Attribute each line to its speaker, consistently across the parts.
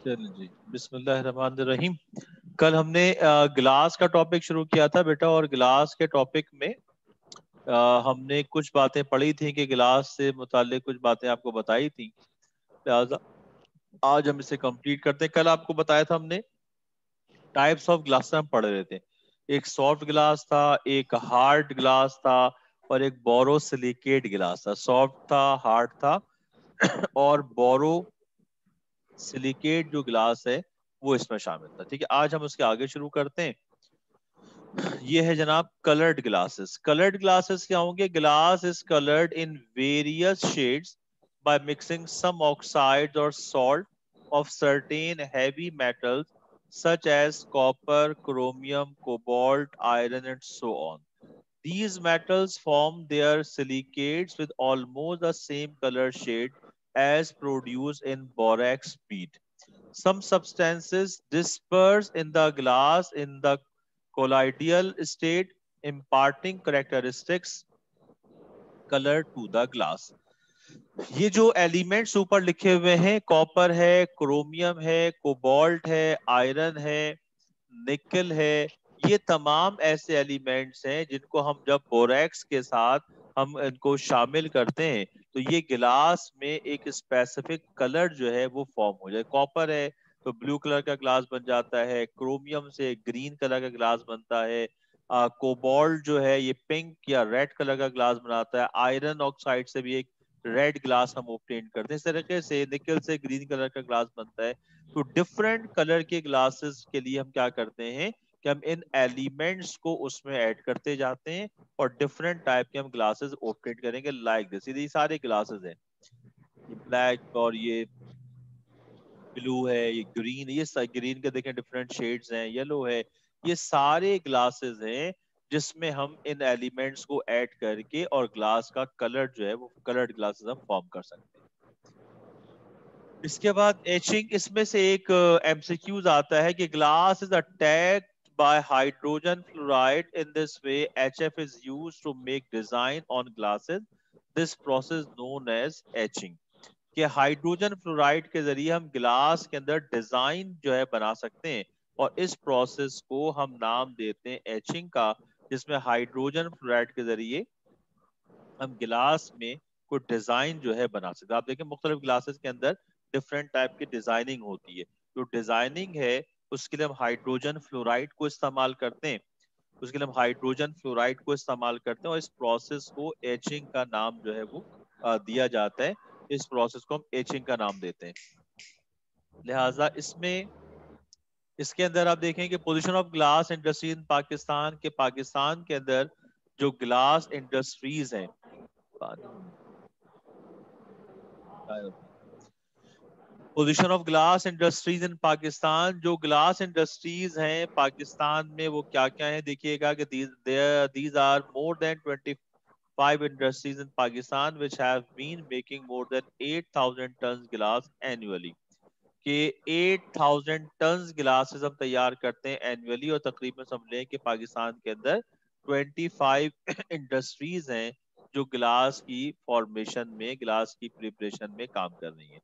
Speaker 1: चलो जी, बिस्मिल्लाहिर्रहमानिर्रहीम। कल हमने गिलास का टॉपिक शुरू किया था बेटा, और गिलास के टॉपिक में हमने कुछ बातें पढ़ी थी कि गिलास से मुताल्लिक कुछ बातें आपको बताई थी। लिहाजा आज हम इसे कंप्लीट करते हैं। कल आपको बताया था हमने टाइप्स ऑफ ग्लास हम पढ़ रहे थे। एक सॉफ्ट ग्लास था, एक हार्ड ग्लास था, और एक बोरोसिलिकेट गिलास था। सॉफ्ट था, हार्ड था, और बोरो सिलिकेट जो ग्लास है वो इसमें शामिल था। ठीक है, आज हम उसके आगे शुरू करते हैं। ये है जनाब कलर्ड ग्लासेस। कलर्ड ग्लासेस क्या होंगे? Glass is coloured in various shades by mixing some oxides or salt of certain heavy metals such as copper, chromium, cobalt, iron, and so on. These metals form their silicates with almost the same color shade as produced in borax bead. Some substances disperse in the glass in the colloidal state, imparting characteristics color to the glass. ये जो elements ऊपर लिखे हुए हैं, copper है, chromium है, cobalt है, iron है, निकल है, ये तमाम ऐसे एलिमेंट्स हैं जिनको हम जब बोरेक्स के साथ हम इनको शामिल करते हैं तो ये गिलास में एक स्पेसिफिक कलर जो है वो फॉर्म हो जाए। कॉपर है तो ब्लू कलर का ग्लास बन जाता है, क्रोमियम से ग्रीन कलर का ग्लास बनता है, कोबाल्ट जो है ये पिंक या रेड कलर का ग्लास बनाता है, आयरन ऑक्साइड से भी एक रेड ग्लास हम ऑब्टेन करते हैं। इस तरीके से निकल से ग्रीन कलर का ग्लास बनता है। तो डिफरेंट कलर के ग्लासेस के लिए हम क्या करते हैं कि हम इन एलिमेंट्स को उसमें ऐड करते जाते हैं और डिफरेंट टाइप के हम ग्लासेस ऑब्टेन करेंगे। लाइक दिस, ये सारे ग्लासेस हैं, ये ब्लैक और ये ब्लू है, ये ग्रीन, ये ग्रीन के देखें डिफरेंट शेड्स हैं, येलो है। ये सारे ग्लासेस हैं जिसमें हम इन एलिमेंट्स को ऐड करके और ग्लास का कलर जो है वो कलर्ड ग्लासेस हम फॉर्म कर सकते हैं। इसके बाद एचिंग, इसमें से एक एमसीक्यूज आता है कि glass is attacked by hydrogen fluoride. In this way, HF is used to make design on glasses. This process known as etching. कि हाइड्रोजन फ्लोराइड के जरिए हम गिलास के अंदर डिजाइन जो है बना सकते हैं, और इस प्रोसेस को हम नाम देते हैं एचिंग का, जिसमें हाइड्रोजन फ्लोराइड के जरिए हम गिलास में कोई डिजाइन जो है बना सकते हैं। आप देखें मुख्तलिफ ग्लासेस के अंदर डिफरेंट टाइप की डिजाइनिंग होती है। जो डिजाइनिंग है उसके लिए हम हाइड्रोजन फ्लोराइड को इस्तेमाल करते हैं, उसके लिए हम हाइड्रोजन फ्लोराइड को इस्तेमाल करते हैं, और इस प्रोसेस को एचिंग का नाम जो है वो दिया जाता है। इस प्रोसेस को हम एचिंग का नाम देते हैं। लिहाजा इसमें इसके अंदर आप देखें कि position of glass industry in Pakistan, के पाकिस्तान के अंदर जो ग्लास इंडस्ट्रीज हैं, पोजीशन ऑफ ग्लास इंडस्ट्रीज इन पाकिस्तान, जो ग्लास इंडस्ट्रीज हैं पाकिस्तान में वो क्या क्या है देखिएगा कि these are more than 25 industries in Pakistan which have been making more than 8,000 tons glass annually. कि 8,000 टन्स ग्लासेस हम तैयार करते हैं एनुअली, और तकरीबन समझ लें कि पाकिस्तान के अंदर 25 इंडस्ट्रीज हैं जो ग्लास की फॉर्मेशन में, ग्लास की प्रिपरेशन में काम कर रही हैं।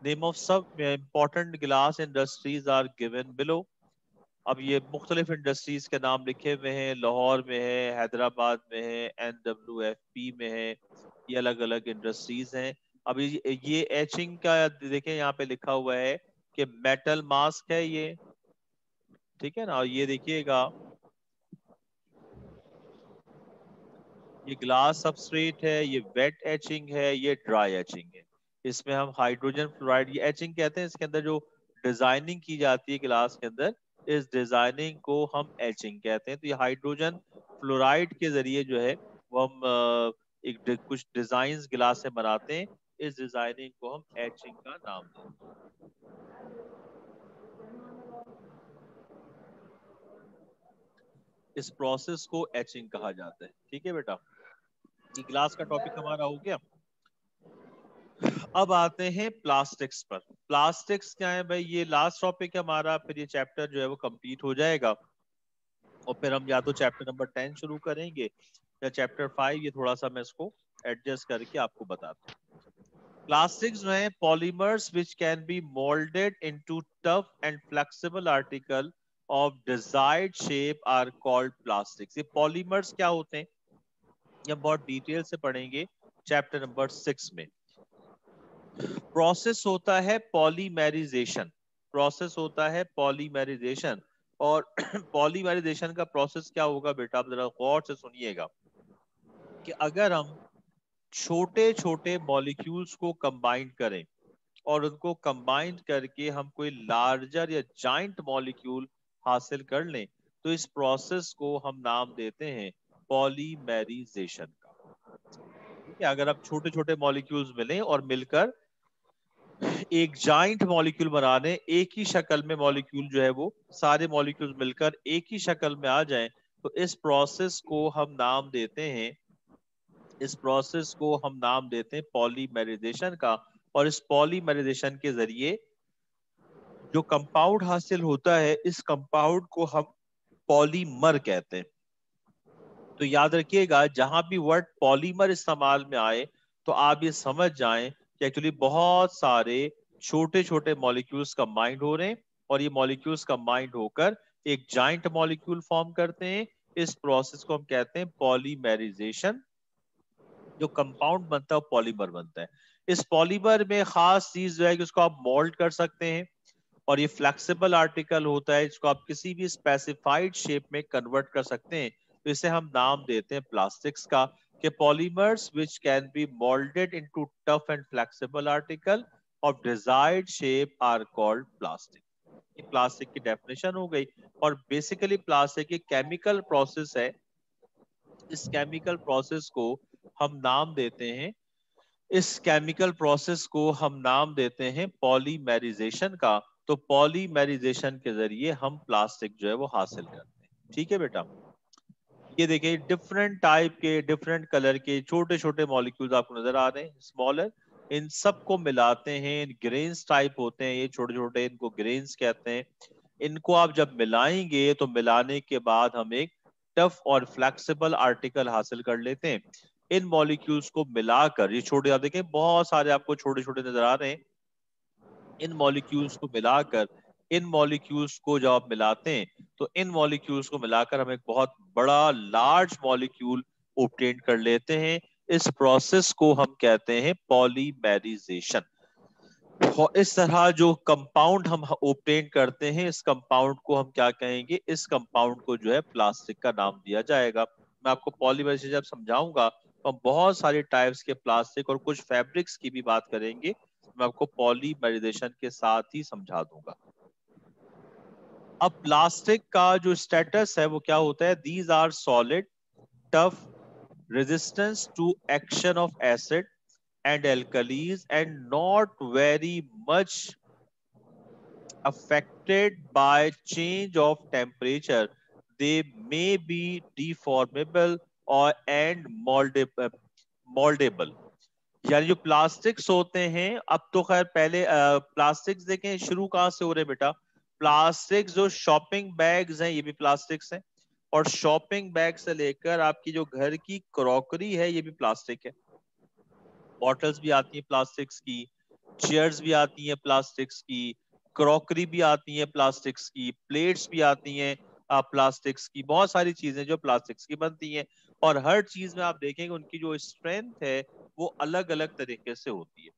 Speaker 1: नेम ऑफ सब important glass industries are given below. अब ये मुख्तलिफ इंडस्ट्रीज के नाम लिखे हुए हैं, लाहौर में है, हैदराबाद में है, NWFP में है, ये अलग अलग इंडस्ट्रीज हैं। अब ये एचिंग का देखें यहाँ पे लिखा हुआ है कि मेटल मास्क है ये, ठीक है ना। और ये देखिएगा ये ग्लास सबस्ट्रेट है, ये वेट एचिंग है, ये ड्राई एचिंग है। इसमें हम हाइड्रोजन फ्लोराइड, ये एचिंग कहते हैं, इसके अंदर जो डिजाइनिंग की जाती है ग्लास के अंदर, इस डिजाइनिंग को हम एचिंग कहते हैं। तो ये हाइड्रोजन फ्लोराइड के जरिए जो है वो हम कुछ डिजाइन ग्लास से बनाते हैं। इस डिजाइनिंग को हम एचिंग का नाम देते हैं। इस प्रोसेस को एचिंग कहा जाता है। ठीक है बेटा, ये ग्लास का टॉपिक हमारा हो गया। अब आते हैं प्लास्टिक्स पर। प्लास्टिक्स क्या है भाई? ये लास्ट टॉपिक है हमारा, फिर ये चैप्टर जो है वो कंप्लीट हो जाएगा, और फिर हम या तो चैप्टर नंबर 10 शुरू करेंगे या चैप्टर 5। ये थोड़ा सा मैं इसको एडजस्ट करके आपको बताता हूँ। प्लास्टिक्स जो है polymers which can be moulded into tough and flexible article of desired shape are called plastics. ये पॉलीमर्स क्या होते हैं ये बहुत डिटेल से पढ़ेंगे चैप्टर नंबर 6 में। प्रोसेस होता है पॉलीमेराइजेशन, प्रोसेस होता है पॉलीमेराइजेशन। और पॉलीमेराइजेशन का प्रोसेस क्या होगा बेटा, आप जरा गौर से सुनिएगा कि अगर हम छोटे छोटे मॉलिक्यूल्स को कंबाइन करें और उनको कंबाइन करके हम कोई लार्जर या जाइंट मॉलिक्यूल हासिल कर लें तो इस प्रोसेस को हम नाम देते हैं पॉलीमेराइजेशन का। ठीक है, अगर आप छोटे छोटे मॉलिक्यूल्स मिलें और मिलकर एक जाइंट मॉलिक्यूल बना दें, एक ही शक्ल में मॉलिक्यूल जो है वो सारे मॉलिक्यूल्स मिलकर एक ही शक्ल में आ जाएं, तो इस प्रोसेस को हम नाम देते हैं, इस प्रोसेस को हम नाम देते हैं पॉलीमेराइजेशन का। और इस पॉलीमेराइजेशन के जरिए जो कंपाउंड हासिल होता है इस कंपाउंड को हम पॉलीमर कहते हैं। तो याद रखिएगा जहां भी वर्ड पॉलीमर इस्तेमाल में आए तो आप ये समझ जाएं कि एक्चुअली बहुत सारे छोटे छोटे मॉलिक्यूल्स कंबाइंड हो रहे हैं और ये मॉलिक्यूल्स कंबाइंड होकर एक जाइंट मॉलिक्यूल फॉर्म करते हैं। इस प्रोसेस को हम कहते हैं पॉलीमेराइजेशन। जो कंपाउंड बनता है वो पॉलीमर बनता है। इस पॉलीमर में खास चीज जो है कि उसको आप मोल्ड कर सकते हैं और ये फ्लेक्सिबल आर्टिकल होता है, इसको आप किसी भी स्पेसिफाइड शेप में कन्वर्ट कर सकते हैं। तो इसे हम नाम देते हैं प्लास्टिक्स का कि polymers which can be moulded into tough and flexible article of desired shape are called plastic. ये प्लास्टिक की डेफिनेशन हो गई। और बेसिकली प्लास्टिक एक केमिकल प्रोसेस है। इस केमिकल प्रोसेस को हम नाम देते हैं, इस केमिकल प्रोसेस को हम नाम देते हैं पॉलीमेराइजेशन का। तो पॉलीमेराइजेशन के जरिए हम प्लास्टिक जो है वो हासिल करते हैं। ठीक है बेटा, ये देखिए डिफरेंट टाइप के डिफरेंट कलर के छोटे छोटे मॉलिक्यूल्स आपको नजर आ रहे हैं, स्मॉलर। इन सबको मिलाते हैं, ग्रेन्स टाइप होते हैं ये छोटे छोटे, इनको ग्रेन्स कहते हैं। इनको आप जब मिलाएंगे तो मिलाने के बाद हम एक टफ और फ्लेक्सिबल आर्टिकल हासिल कर लेते हैं। इन मॉलिक्यूल्स को मिलाकर, ये छोटे आप देखें बहुत सारे आपको छोटे छोटे नजर आ रहे हैं, इन मॉलिक्यूल्स को मिलाकर, इन मॉलिक्यूल्स को जब आप मिलाते हैं तो इन मॉलिक्यूल्स को मिलाकर हम एक बहुत बड़ा लार्ज मॉलिक्यूल ऑब्टेन कर लेते हैं। इस प्रोसेस को हम कहते हैं पॉलीमेराइजेशन। इस तरह जो कंपाउंड हम ऑब्टेन करते हैं इस कंपाउंड को हम क्या कहेंगे, इस कंपाउंड को जो है प्लास्टिक का नाम दिया जाएगा। मैं आपको पॉलीमराइजेशन जब समझाऊंगा तो हम बहुत सारे टाइप्स के प्लास्टिक और कुछ फैब्रिक्स की भी बात करेंगे, मैं आपको पॉलीमराइजेशन के साथ ही समझा दूंगा। अब प्लास्टिक का जो स्टेटस है वो क्या होता है, these are solid, tough, resistance to action of acid and alkalis and not very much affected by change of temperature. They may be deformable or and moldable। यानी जो प्लास्टिक्स होते हैं, अब तो खैर पहले प्लास्टिक्स देखें शुरू कहां से हो रहे बेटा, प्लास्टिक्स जो शॉपिंग बैग्स हैं ये भी प्लास्टिक्स हैं, और शॉपिंग बैग से लेकर आपकी जो घर की क्रॉकरी है ये भी प्लास्टिक है। बॉटल्स भी आती हैं प्लास्टिक्स की, चेयर्स भी आती हैं प्लास्टिक्स की, क्रॉकरी भी आती है प्लास्टिक्स की, प्लेट्स भी आती हैं प्लास्टिक्स की, बहुत सारी चीजें जो प्लास्टिक्स की बनती हैं। और हर चीज में आप देखेंगे उनकी जो स्ट्रेंथ है वो अलग अलग तरीके से होती है।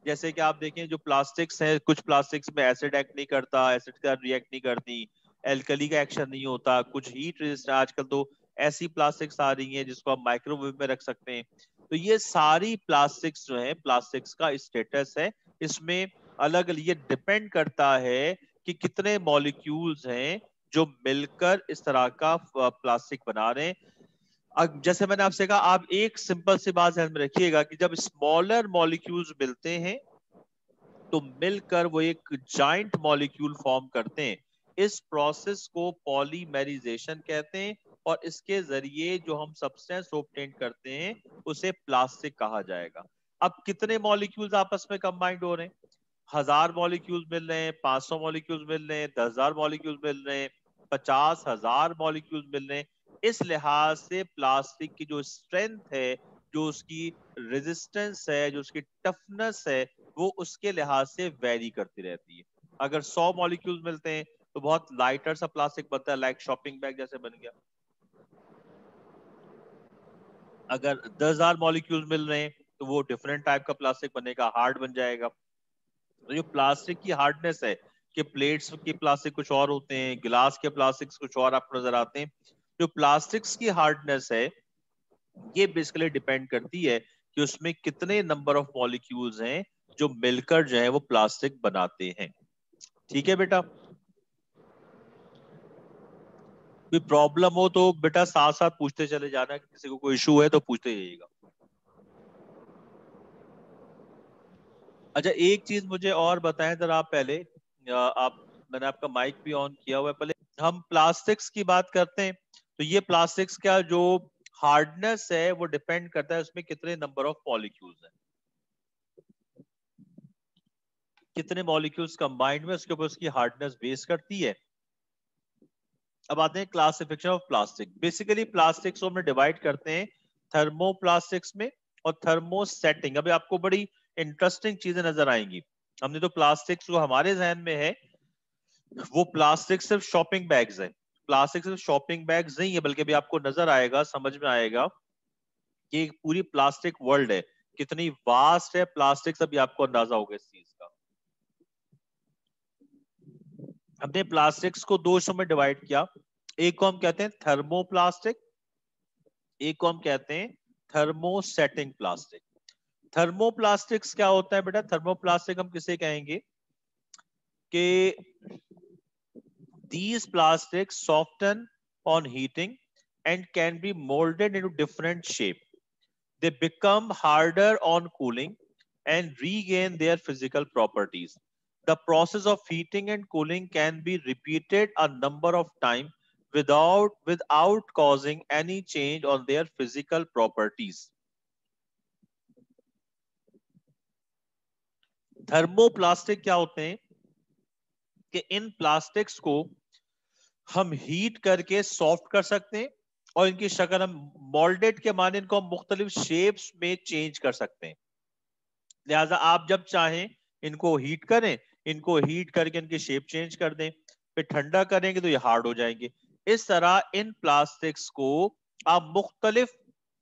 Speaker 1: जैसे कि आप देखें जो प्लास्टिक्स है, कुछ प्लास्टिक्स में एसिड एक्ट नहीं करता, एसिड का रिएक्ट नहीं करती, एल्कली का एक्शन नहीं होता, कुछ हीट रेजिस्टेंट, आजकल तो ऐसी प्लास्टिक्स आ रही हैं जिसको आप माइक्रोवेव में रख सकते हैं। तो ये सारी प्लास्टिक्स जो है, प्लास्टिक्स का स्टेटस है, इसमें अलग अलग ये डिपेंड करता है कि कितने मॉलिक्यूल्स हैं जो मिलकर इस तरह का प्लास्टिक बना रहे हैं। अब जैसे मैंने आपसे कहा, आप एक सिंपल सी बात ध्यान में रखिएगा कि जब स्मॉलर मॉलिक्यूल्स मिलते हैं तो मिलकर वो एक जाइंट मॉलिक्यूल फॉर्म करते हैं। इस प्रोसेस को पॉलीमेराइजेशन कहते हैं और इसके जरिए जो हम सब्सटेंस ऑब्टेन करते हैं उसे प्लास्टिक कहा जाएगा। अब कितने मॉलिक्यूल्स आपस में कंबाइंड हो रहे हैं, 1000 मॉलिक्यूल्स मिल रहे हैं, 500 मॉलिक्यूल्स मिल रहे हैं, 10,000 मॉलिक्यूल्स मिल रहे हैं, 50,000 मॉलिक्यूल्स मिल रहे हैं। इस लिहाज से प्लास्टिक की जो स्ट्रेंथ है, जो उसकी रेजिस्टेंस है, जो उसकी टफनेस है, वो उसके लिहाज से वेरी करती रहती है। अगर 100 मॉलिक्यूल्स मिलते हैं तो बहुत लाइटर सा प्लास्टिक बनता है, लाइक शॉपिंग बैग जैसे बन गया। अगर 10,000 मॉलिक्यूल्स मिल रहे हैं तो वो डिफरेंट टाइप का प्लास्टिक बनेगा, हार्ड बन जाएगा। तो जो प्लास्टिक की हार्डनेस है, कि प्लेट्स के प्लास्टिक कुछ और होते हैं, गिलास के प्लास्टिक्स कुछ और आपको नजर आते हैं। जो प्लास्टिक्स की हार्डनेस है, ये बेसिकली डिपेंड करती है कि उसमें कितने नंबर ऑफ मॉलिक्यूल्स हैं जो मिलकर जो है वो प्लास्टिक बनाते हैं। ठीक है बेटा, कोई प्रॉब्लम हो तो बेटा साथ साथ पूछते चले जाना, किसी को कोई इशू है तो पूछते जाइएगा। अच्छा, एक चीज मुझे और बताएं जरा आप पहले, आप, मैंने आपका माइक भी ऑन किया हुआ है, पहले हम प्लास्टिक्स की बात करते हैं। तो ये प्लास्टिक्स का जो हार्डनेस है वो डिपेंड करता है उसमें कितने नंबर ऑफ मॉलिक्यूल्स हैं, कितने मॉलिक्यूल्स कंबाइंड में, उसके ऊपर उसकी हार्डनेस बेस करती है। अब आते हैं classification of plastic. Basically plastics को हम डिवाइड करते हैं थर्मोप्लास्टिक्स में और थर्मोसेटिंग। अभी आपको बड़ी इंटरेस्टिंग चीजें नजर आएंगी। हमने तो प्लास्टिक्स जो हमारे जहन में है वो प्लास्टिक सिर्फ शॉपिंग बैग्स है, प्लास्टिक सिर्फ शॉपिंग बैग्स नहीं है, बल्कि भी आपको नजर आएगा, समझ में आएगा कि एक पूरी प्लास्टिक वर्ल्ड है, कितनी वास्ट है प्लास्टिक, अभी आपको अंदाजा होगा इस चीज का। हमने प्लास्टिक्स को दो हिस्सों में डिवाइड किया, एक को हम कहते हैं थर्मोप्लास्टिक, एक को हम कहते हैं थर्मोसेटिंग प्लास्टिक। थर्मोप्लास्टिक्स क्या होता है बेटा? थर्मोप्लास्टिक हम किसे कहेंगे कि these plastics soften on heating and can be molded into different shape. They become harder on cooling and regain their physical properties. The process of heating and cooling can be repeated a number of times without causing any change on their physical properties. Thermoplastic क्या होते हैं कि in plastics को हम heat करके soft कर सकते हैं और इनकी शक्ल हम मोल्डेड के माने इनको हम मुख्तलिफ शेप्स में चेंज कर सकते हैं। लिहाजा आप जब चाहें इनको हीट करें, इनको हीट करके इनकी शेप चेंज कर दें, फिर ठंडा करेंगे तो ये हार्ड हो जाएंगे। इस तरह इन प्लास्टिक्स को आप मुख्तलिफ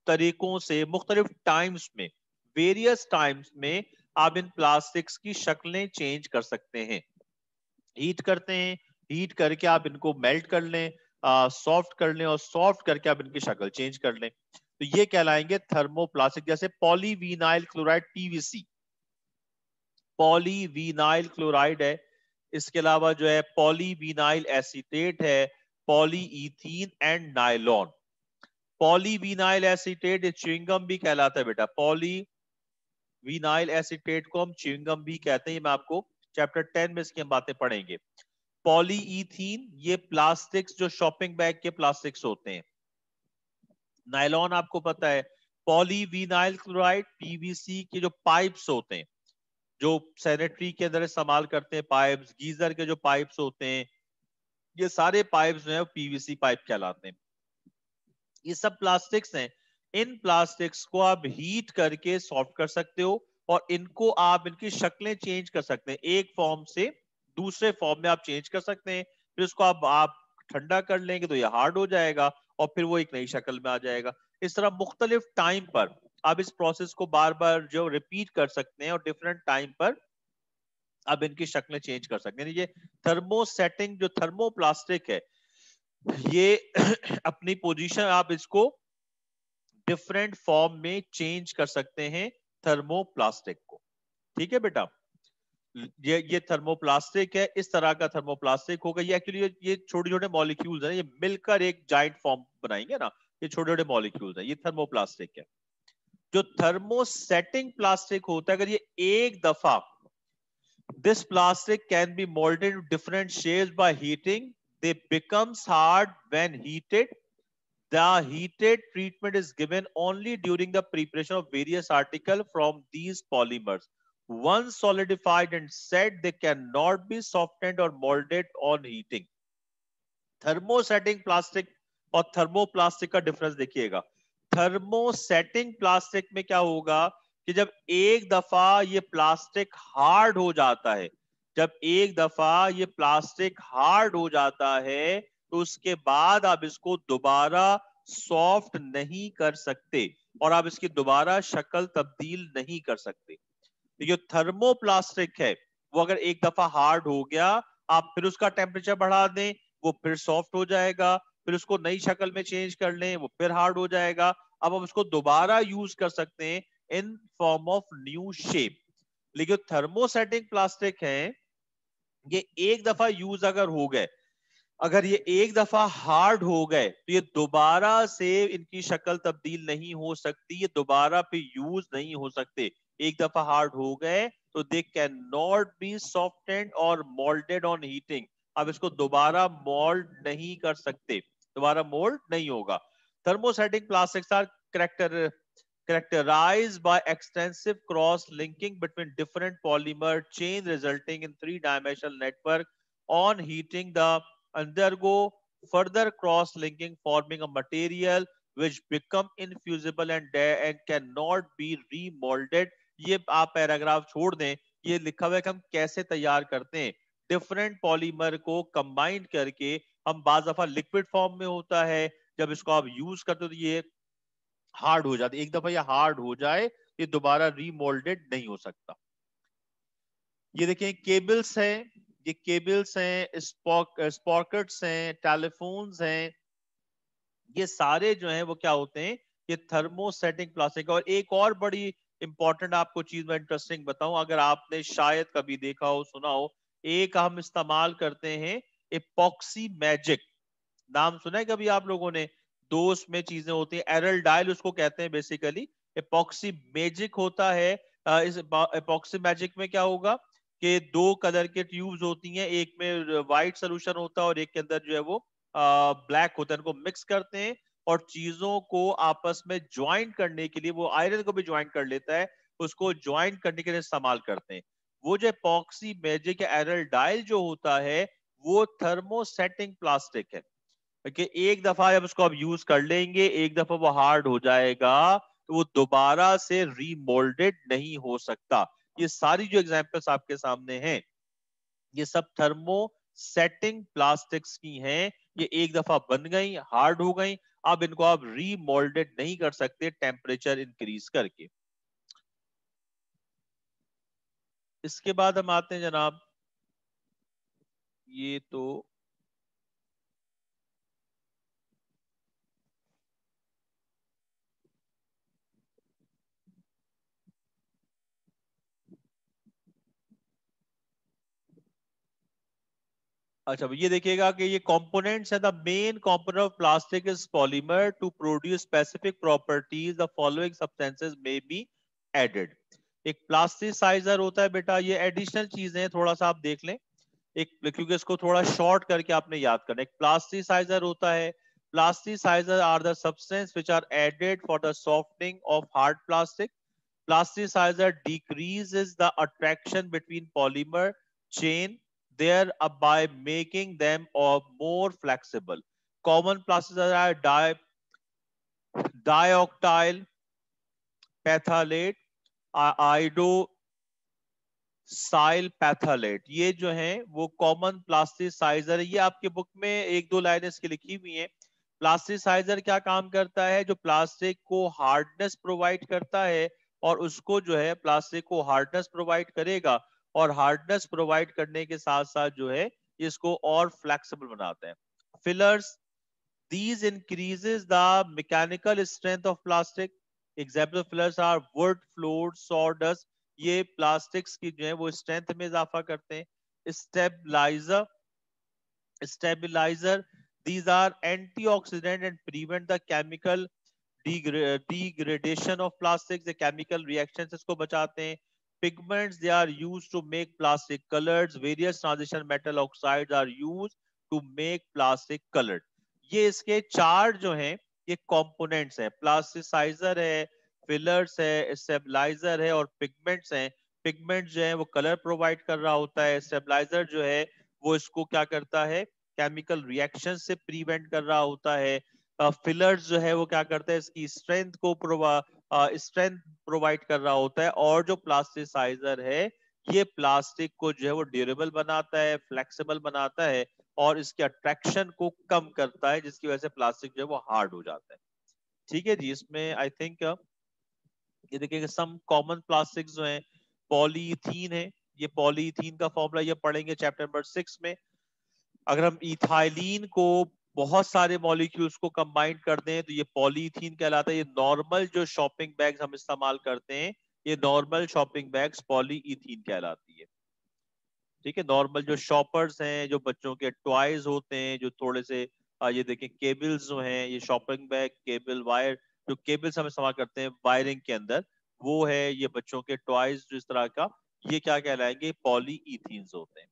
Speaker 1: तरीकों से मुख्तलिफ टाइम्स में, वेरियस टाइम्स में आप इन प्लास्टिक्स की शक्लें चेंज कर सकते हैं। हीट करते हैं, हीट करके आप इनको मेल्ट कर लें, सॉफ्ट कर लें और सॉफ्ट करके आप इनकी शक्ल चेंज कर लें, तो ये कहलाएंगे थर्मोप्लास्टिक। जैसे polyvinyl chloride, PVC, polyvinyl chloride है, इसके अलावा जो है पॉलीविनाइल एसीटेट है, polyethene and nylon. Polyvinyl acetate chewing gum भी कहलाता है बेटा, पॉलीविनाइल एसीटेट को हम च्युइंगम भी कहते हैं, मैं आपको चैप्टर 10 में इसकी हम बातें पढ़ेंगे। पॉलीईथीन, ये प्लास्टिक्स जो शॉपिंग बैग के प्लास्टिक्स होते हैं। नायलॉन आपको पता है। पॉलीविनाइल क्लोराइड, पीवीसी के जो पाइप्स होते हैं, जो सैनिटरी के अंदर इस्तेमाल करते हैं, पाइप्स, गीजर के जो पाइप्स होते हैं, ये सारे पाइप्स जो है पीवीसी पाइप कहलाते हैं। ये सब प्लास्टिक्स हैं। इन प्लास्टिक्स को आप हीट करके सॉफ्ट कर सकते हो और इनको आप इनकी शक्लें चेंज कर सकते हैं, एक फॉर्म से दूसरे फॉर्म में आप चेंज कर सकते हैं। फिर उसको आप ठंडा कर लेंगे तो ये हार्ड हो जाएगा और फिर वो एक नई शक्ल में आ जाएगा। इस तरह मुख्तलिफ टाइम पर आप इस प्रोसेस को बार बार जो रिपीट कर सकते हैं और डिफरेंट टाइम पर आप इनकी शक्लें चेंज कर सकते हैं। ये थर्मोसेटिंग जो थर्मोप्लास्टिक है, ये अपनी पोजीशन आप इसको डिफरेंट फॉर्म में चेंज कर सकते हैं थर्मोप्लास्टिक को। ठीक है बेटा, ये थर्मोप्लास्टिक है, इस तरह का थर्मोप्लास्टिक होगा। ये एक्चुअली ये छोटे छोटे मॉलिक्यूल्स हैं, ये मिलकर एक जाइंट फॉर्म बनाएंगे ना, ये छोटे छोटे मॉलिक्यूल्स हैं, ये थर्मोप्लास्टिक है। जो थर्मोसेटिंग प्लास्टिक होता है, अगर ये एक दफा, this plastic can be molded into different shapes by heating, they becomes hard when heated. The heated treatment is given only during the preparation of various articles from these polymers. Once solidified and set, they cannot be softened or molded on heating. Thermosetting plastic और thermoplastic का difference देखिएगा। Thermosetting plastic में क्या होगा कि जब एक दफा ये प्लास्टिक हार्ड हो जाता है, जब एक दफा ये प्लास्टिक हार्ड हो जाता है तो उसके बाद आप इसको दोबारा सॉफ्ट नहीं कर सकते और आप इसकी दोबारा शक्ल तब्दील नहीं कर सकते। तो ये थर्मोप्लास्टिक है, वो अगर एक दफा हार्ड हो गया, आप फिर उसका टेम्परेचर बढ़ा दें, वो फिर सॉफ्ट हो जाएगा, फिर उसको नई शक्ल में चेंज कर लें, वो फिर हार्ड हो जाएगा। अब हम उसको दोबारा यूज कर सकते हैं in form of new shape. लेकिन थर्मोसेटिंग प्लास्टिक है, ये एक दफा यूज अगर हो गए, अगर ये एक दफा हार्ड हो गए तो ये दोबारा से इनकी शक्ल तब्दील नहीं हो सकती, ये दोबारा पे यूज नहीं हो सकते। एक दफा हार्ड हो गए तो they can not be softened और मोल्डेड ऑन हीटिंग। अब इसको दोबारा मोल्ड नहीं कर सकते, दोबारा मोल्ड नहीं होगा। Thermosetting plastics are character characterized by extensive cross-linking between different polymer chain resulting in three-dimensional network. On heating, the undergo further cross-linking, forming a material which become infusible and cannot be remolded. ये आप paragraph छोड़ दें, ये लिखा हुआ है कि हम कैसे तैयार करते हैं। डिफरेंट पॉलीमर को कंबाइन करके हम बाज दफा लिक्विड फॉर्म में होता है, जब इसको आप यूज करते हो तो ये हार्ड हो जाती है। एक दफा ये हार्ड हो जाए, ये दोबारा रीमोल्डेड नहीं हो सकता। ये देखें केबल्स हैं, ये केबल्स हैं, स्पॉकेट्स हैं, टेलीफोन्स हैं, ये सारे जो हैं वो क्या होते हैं, ये थर्मोसेटिंग प्लास्टिक। और एक और बड़ी इंपॉर्टेंट आपको चीज मैं इंटरेस्टिंग बताऊं, अगर आपने शायद कभी देखा हो, सुना हो, एक हम इस्तेमाल करते हैं एपॉक्सी मैजिक। नाम सुना है कभी आप लोगों ने? दो उसमें चीजें होती हैं, एरल डायल उसको कहते हैं बेसिकली, एपॉक्सी मैजिक होता है। इस एपॉक्सी मैजिक में क्या होगा कि दो कलर के ट्यूब्स होती हैं, एक में व्हाइट सोल्यूशन होता है और एक के अंदर जो है वो ब्लैक होता है। इनको मिक्स करते हैं और चीजों को आपस में ज्वाइन करने के लिए, वो आयरन को भी ज्वाइन कर लेता है, उसको ज्वाइन करने के लिए इस्तेमाल करते हैं। वो जो एपॉक्सी मैजिक या एरल डायल जो होता है, वो थर्मोसेटिंग प्लास्टिक है कि एक दफा जब उसको आप यूज कर लेंगे, एक दफा वो हार्ड हो जाएगा तो वो दोबारा से रीमोल्डेड नहीं हो सकता। ये सारी जो एग्जांपल्स आपके सामने हैं, ये सब थर्मो सेटिंग प्लास्टिक्स की हैं। ये एक दफा बन गई, हार्ड हो गई, अब इनको आप रीमोल्डेड नहीं कर सकते टेम्परेचर इंक्रीज करके। इसके बाद हम आते हैं जनाब, ये तो अच्छा, ये देखिएगा कि ये कंपोनेंट्स है। The main component of plastic is polymer. To produce specific properties the following substances may be added. एक प्लास्टिसाइजर होता है बेटा, ये एडिशनल चीजें हैं, थोड़ा सा आप देख लें एक, क्योंकि इसको थोड़ा शॉर्ट करके आपने याद करना। एक प्लास्टिसाइजर होता है, plasticizer are the substance which are added for the softening of hard plastic. Plasticizer decreases the attraction between polymer chain, thereby making them more flexible. Common plasticizer are dioctyl phthalate, iodosyl phthalate। ये जो है वो common plasticiser है। ये आपके book में एक दो लाइनें इसकी लिखी हुई हैं। प्लास्टिसाइजर क्या काम करता है? जो प्लास्टिक को हार्डनेस प्रोवाइड करता है, और उसको जो है प्लास्टिक को हार्डनेस प्रोवाइड करेगा, और हार्डनेस प्रोवाइड करने के साथ साथ जो है इसको और फ्लेक्सिबल बनाते हैं। Fillers, these increases the mechanical strength of plastic. Example of fillers are wood, floor, sawdust. ये प्लास्टिक्स की जो है वो स्ट्रेंथ में इजाफा करते हैं। Stabilizer, stabilizer, these are antioxidant and prevent the chemical degradation of plastics, the chemical reactions इसको बचाते हैं। Pigments, they are used to make plastic colors. Various transition metal oxides are used to make plastic colored. ये इसके चार जो हैं ये components हैं। प्लास्टिसाइजर है, फिलर्स है, स्टेबलाइजर है और पिगमेंट्स हैं। पिगमेंट जो है वो कलर प्रोवाइड कर रहा होता है, स्टेबलाइजर जो है वो इसको क्या करता है, केमिकल रिएक्शन से प्रिवेंट कर रहा होता है। फिलर्स जो है वो क्या करता है, इसकी स्ट्रेंथ को प्रोवाइड कर रहा होता है, और जो प्लास्टिसाइजर है ये प्लास्टिक को जो है वो ड्यूरेबल बनाता है, फ्लेक्सिबल बनाता है, और इसके अट्रैक्शन को कम करता है, जिसकी वजह से प्लास्टिक जो है वो हार्ड हो जाता है। ठीक है जी। इसमें आई थिंक ये देखिए सम कॉमन प्लास्टिक्स जो हैं, पॉलीथीन है। ये पॉलीथीन का फॉर्मूला ये पढ़ेंगे चैप्टर नंबर 6 में। अगर हम इथाइलीन को बहुत सारे मॉलिक्यूल्स को कंबाइन कर दें तो ये पॉलीथीन कहलाता है। ये नॉर्मल जो शॉपिंग बैग्स हम इस्तेमाल करते हैं, ये नॉर्मल शॉपिंग बैग्स पॉलीइथीन कहलाती है। ठीक है। नॉर्मल जो शॉपर्स हैं, जो बच्चों के टॉयज होते हैं, जो थोड़े से ये देखें केबल्स जो हैं, ये शॉपिंग बैग केबल वायर, जो केबल्स हम इस्तेमाल करते हैं वायरिंग के अंदर, वो है ये बच्चों के टॉयज जो इस तरह का, ये क्या कहलाएंगे, पॉलीइथीन्स होते हैं।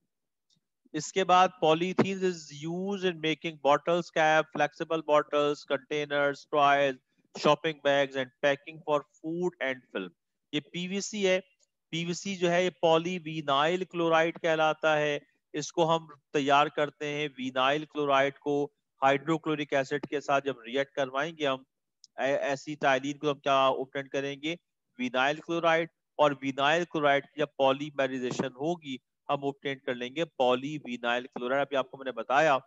Speaker 1: इसके बाद polythene is use in making bottles, cap, flexible bottles, containers, toys, shopping bags and packing for food and film. ये पीवीसी है। पीवीसी जो है ये पॉलीविनाइल क्लोराइड कहलाता है। इसको हम तैयार करते हैं, विनाइल क्लोराइड को हाइड्रोक्लोरिक एसिड के साथ जब रिएक्ट करवाएंगे हम एसिटाइलिन को, हम क्या ऑब्टेन करेंगे, विनाइल क्लोराइड। और विनाइल क्लोराइड की जब पॉलीमराइजेशन होगी हम ऑब्टेन कर लेंगे पॉलीविनाइल क्लोराइड। अभी आपको मैंने बताया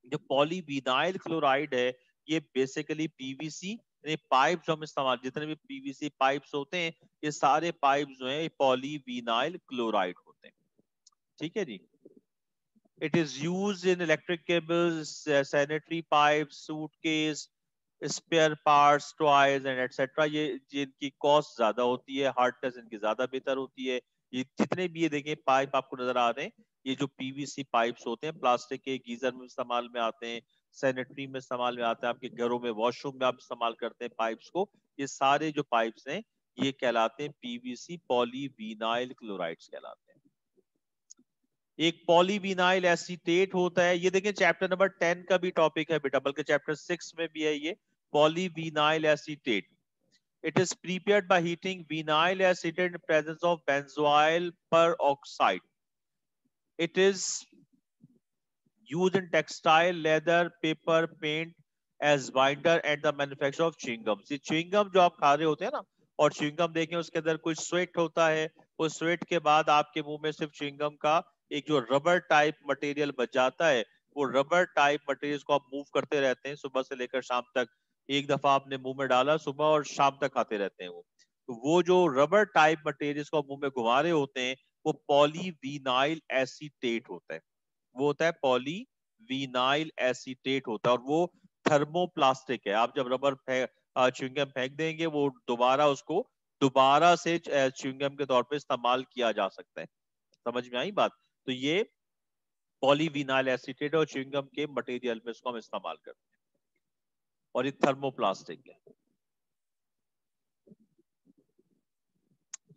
Speaker 1: जो पॉलीविनाइल क्लोराइड है ये बेसिकली पीवीसी, यानी पाइप जो हम इस्तेमाल, जितने भी पीवीसी पाइप्स होते हैं ये सारे पाइप जो है पॉलीविनाइल क्लोराइड होते हैं। ठीक है जी। It is use in electric cables, sanitary pipes, suitcase, spare parts, toys and etcetera. ये जिनकी कॉस्ट ज्यादा होती है, हार्डनेस इनकी ज्यादा बेहतर होती है। ये जितने भी ये देखें पाइप आपको नजर आ रहे हैं, ये जो पीवीसी पाइप्स होते हैं, प्लास्टिक के गीजर में इस्तेमाल में आते हैं, सैनिटरी में इस्तेमाल में आते हैं, आपके घरों में वॉशरूम में आप इस्तेमाल करते हैं पाइप्स को, ये सारे जो पाइप्स हैं ये कहलाते हैं पीवीसी पॉलीविनाइल क्लोराइड्स कहलाते हैं। एक पॉलीविनाइल एसीटेट होता है, ये देखिए चैप्टर नंबर 10 का भी टॉपिक है बेटा, बल्कि चैप्टर 6 में भी है ये polyvinyl acetate. It is prepared by heating vinyl acetate in presence of benzoyl peroxide. It is used in textile, leather, paper, paint as binder and the manufacture of chewing gum. See, chewing gum जो आप खा रहे होते हैं ना, और chewing gum देखें उसके अंदर कुछ स्वेट होता है, उस स्वेट के बाद आपके मुंह में सिर्फ chewing gum का एक जो रबर टाइप मटेरियल बच जाता है, वो रबर टाइप मटेरियल को आप मूव करते रहते हैं सुबह से लेकर शाम तक। एक दफा आपने मुंह में डाला, सुबह और शाम तक खाते रहते हैं वो। तो वो जो रबर टाइप मटेरियल को आप मुंह में घुमा रहे होते हैं वो पॉलीविनाइल एसीटेट होता है। वो होता है पॉलीविनाइल एसीटेट होता है, और वो थर्मोप्लास्टिक है। आप जब रबर च्युइंगम फेंक देंगे वो दोबारा उसको दोबारा से च्युइंगम के तौर पे इस्तेमाल किया जा सकता है। समझ में आई बात? तो ये पॉलीविनाइल एसीटेट और च्युइंगम के मटेरियल में इसको हम इस्तेमाल करते हैं, और ये थर्मोप्लास्टिक है।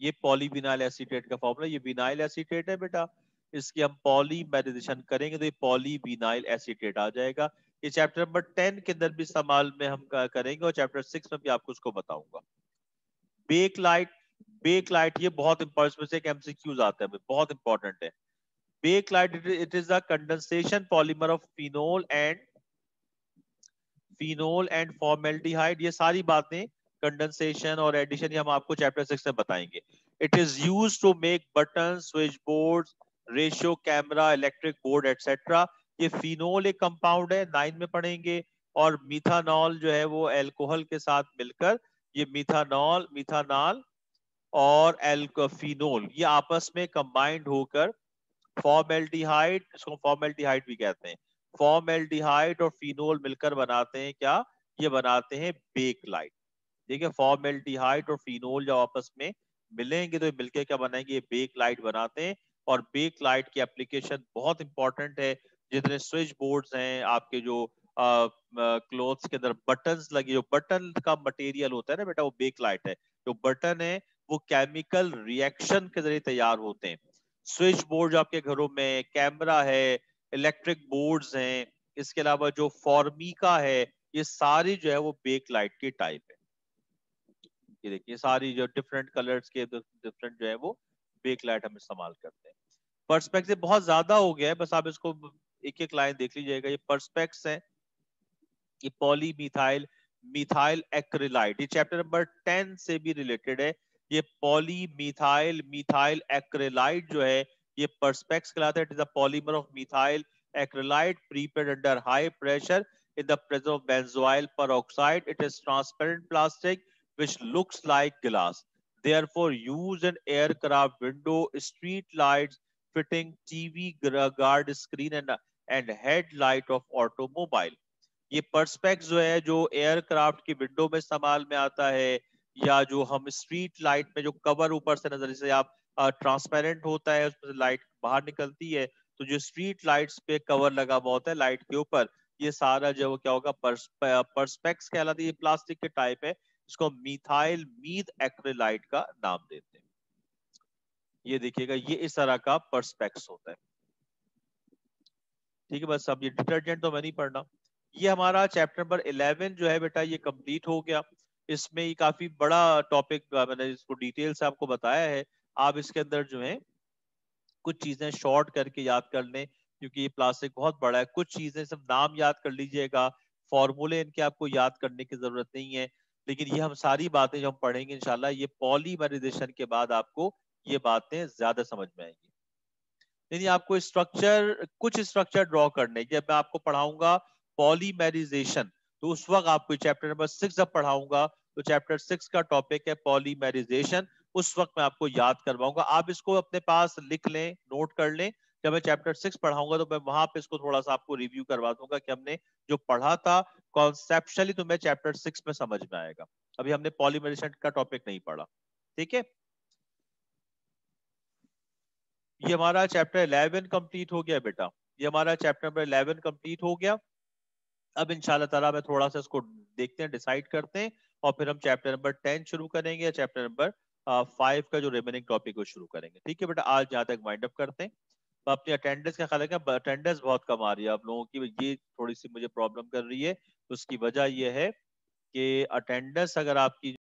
Speaker 1: ये पॉलीविनाइल एसीटेट का फॉर्मूला, ये विनाइल एसीटेट है बेटा, इसकी हम पॉलीमराइजेशन करेंगे तो ये पॉलीविनाइल एसीटेट आ जाएगा। ये चैप्टर नंबर 10 के अंदर भी इस्तेमाल में हम करेंगे, और चैप्टर 6 में भी आपको उसको बताऊंगा। बेक लाइट, बेक लाइट ये बहुत इंपॉर्टेंट, एक एमसीक्यूज आता है, बहुत इंपॉर्टेंट है। Bakelite it is the condensation polymer of phenol and formaldehyde. ये सारी बातें कंडेंसेशन और एडिशन ये हम आपको चैप्टर 6 में बताएंगे। It is use to make button, switch board, ratio camera, electric board etcetera. ये फिनोल एक कंपाउंड है, 9 में पढ़ेंगे, और मिथानॉल जो है वो अल्कोहल के साथ मिलकर, ये मिथानॉल और एल्कोफिनोल ये आपस में कंबाइंड होकर फॉर्मेल्डिहाइड, इसको फॉर्मेल्डिहाइड भी कहते हैं, फॉर्मेल्डिहाइड और फिनोल मिलकर बनाते हैं क्या, ये बनाते हैं बेक लाइट। ठीक है। फॉर्मेल्डिहाइड और फिनोल जब आपस में मिलेंगे तो ये मिलकर क्या बनाएंगे, ये बेक लाइट बनाते हैं। और बेक लाइट की एप्लीकेशन बहुत इंपॉर्टेंट है। जितने स्विच बोर्ड्स हैं आपके, जो क्लोथ्स के अंदर बटन्स लगे, जो बटन का मटेरियल होता है ना बेटा वो बेक लाइट है। जो बटन है वो केमिकल रिएक्शन के जरिए तैयार होते हैं। स्विच बोर्ड जो आपके घरों में, कैमरा है, इलेक्ट्रिक बोर्ड्स हैं, इसके अलावा जो फॉर्मिका है, ये सारी जो है वो बेक लाइट की टाइप है। ये देखिए सारी जो डिफरेंट कलर्स के डिफरेंट जो है वो बेक लाइट हम इस्तेमाल करते हैं। पर्सपेक्स बहुत ज्यादा हो गया है, बस आप इसको एक एक लाइन देख लीजिएगा। ये पर्सपेक्स है, ये पॉलीमिथाइल मिथाइल एक्रिलाइट, ये चैप्टर नंबर 10 से भी रिलेटेड है। ये पॉलीमिथाइल मिथाइल एक्रिलाइट जो है ये perspex कहलाता है। It is a polymer of methyl acrylate prepared under high pressure in the presence of benzoyl peroxide. It is transparent plastic which looks like glass, therefore used in aircraft window, street lights, fitting TV guard screen and headlight of automobile. ये Perspex जो है जो aircraft की window में इस्तेमाल में आता है, या जो हम स्ट्रीट लाइट में जो कवर ऊपर से नजर, जैसे आप ट्रांसपेरेंट होता है उसमें से लाइट बाहर निकलती है, तो जो स्ट्रीट लाइट्स पे कवर लगा हुआ होता है लाइट के ऊपर, ये सारा जो क्या होगा पर्सपेक्स कहलाती है। प्लास्टिक के टाइप है, इसको मिथाइल मीथ एक्रिलाइट का नाम देते हैं। ये देखिएगा ये इस तरह का पर्सपेक्स होता है। ठीक है, बस अब ये डिटर्जेंट तो मैं नहीं पढ़ना। ये हमारा चैप्टर नंबर 11 जो है बेटा ये कंप्लीट हो गया। इसमें ये काफी बड़ा टॉपिक मैंने इसको डिटेल से आपको बताया है। आप इसके अंदर जो है कुछ चीजें शॉर्ट करके याद कर लें, क्योंकि ये प्लास्टिक बहुत बड़ा है। कुछ चीजें सब नाम याद कर लीजिएगा, फॉर्मूले इनके आपको याद करने की जरूरत नहीं है। लेकिन ये हम सारी बातें जो हम पढ़ेंगे इंशाल्लाह, ये पॉलीमराइजेशन के बाद आपको ये बातें ज्यादा समझ में आएंगी। नहीं, आपको स्ट्रक्चर, कुछ स्ट्रक्चर ड्रॉ करने, जब मैं आपको पढ़ाऊंगा पॉलीमेरिजेशन, तो उस वक्त आपको चैप्टर नंबर 6 जब पढ़ाऊंगा, तो चैप्टर 6 का टॉपिक है पॉलीमेरिजेशन, उस वक्त मैं आपको याद करवाऊंगा। आप इसको अपने पास लिख लें, नोट कर लें। जब मैं चैप्टर 6 पढ़ाऊंगा तो मैं वहां पे इसको थोड़ा सा आपको रिव्यू करवा दूंगा कि हमने जो पढ़ा था कॉन्सेप्चुअली, तो मैं चैप्टर 6 में समझ में आएगा। अभी हमने पॉलीमेरिजेशन का टॉपिक नहीं पढ़ा। ठीक है, ये हमारा चैप्टर 11 कंप्लीट हो गया बेटा। ये हमारा चैप्टर नंबर 11 कंप्लीट हो गया। अब इंशाल्लाह ताला मैं थोड़ा सा इसको देखते हैं, डिसाइड करते हैं, और फिर हम चैप्टर नंबर 10 शुरू करेंगे, चैप्टर नंबर 5 का जो रिमेनिंग टॉपिक वो शुरू करेंगे। ठीक है बेटा, आज यहाँ तक वाइंड अप करते हैं। तो अपनी अटेंडेंस का ख्याल रखें, अटेंडेंस बहुत कम आ रही है आप लोगों की, ये थोड़ी सी मुझे प्रॉब्लम कर रही है। उसकी वजह यह है कि अटेंडेंस अगर आपकी